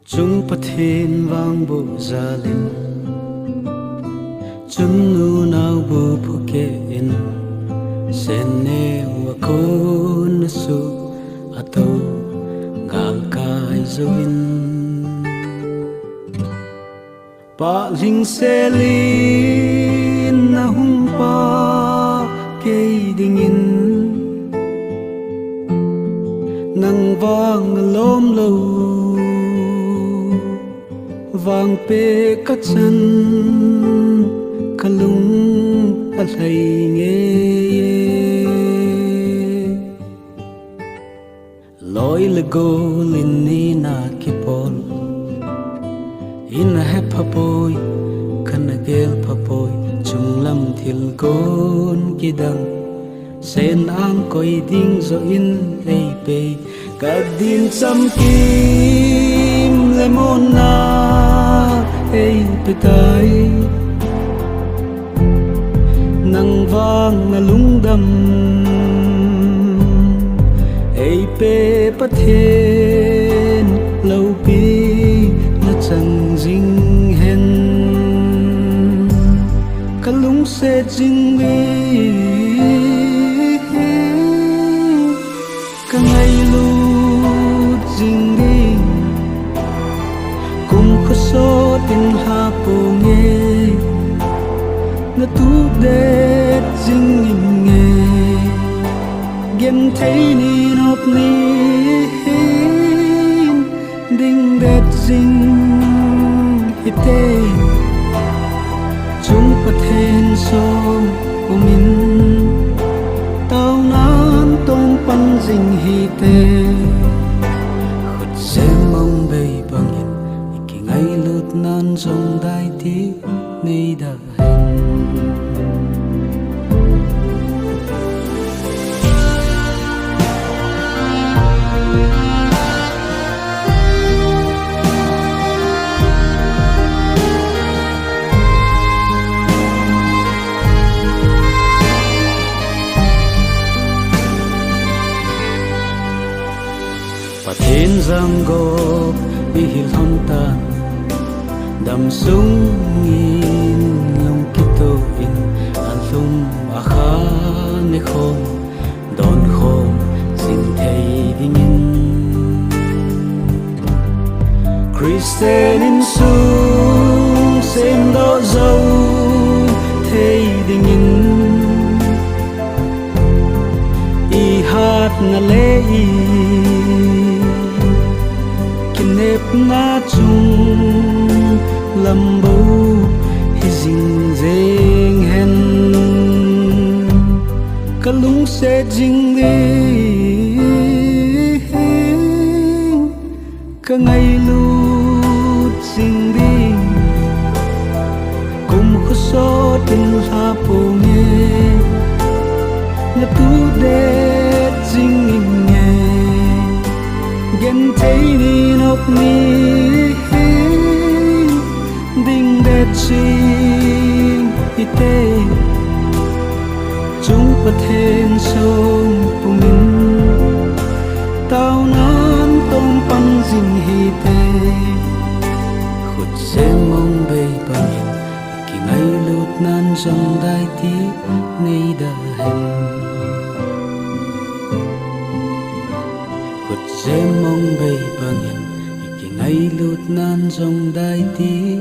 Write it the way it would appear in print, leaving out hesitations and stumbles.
Chung pathin vang bu zalin Chung nu nau bu phuke in Sene wa kon su ato gal kai zuin Pa ling selin na hung pa ke dingin Nang vang lom lo vang pe ka chan kalung alai nge loi le go lin ni na ki pol in he phapoi kan gel phapoi chung lam thil gon ki dang sen ang koi ding zo in ei pe ka din cham kim lemon na ei pe tai nang vang na lung dam ei pe pathen lâu pi na chang jing hen ka lung se jing vi ka ngai lu jing ding kum kho so tin ha po nge na tu de jing nge gen thấy ni nộp ni đinh đẹp dinh hi tê chúng có thêm sông của mình tao nan tông pan dinh hi tê khut xem mong bay bằng nhìn khi ngày lướt nan trong đại tí nay đã Pathin giang go bi hil hon tan dam sung in long kito in alum akha ne khom don khom sing thei ding in Christian in sung sem do zau thei ding in I hat na le nếp na chung lâm bầu hi ding deng hen ka lung se jing đi ka ngai lu jing đi kum kho so tin ha po nge na tu de jing nge gen thấy ni nộp ni đinh đẹp chinh y tê chúng có thêm sông của mình tao nan tông pan dinh hi tê khut xem mong bay bao nhiêu khi ngày lụt nan trong đại tí nay đã hẹn Dễ mong bay bằng nhìn khi ngày lụt nan trong đại tí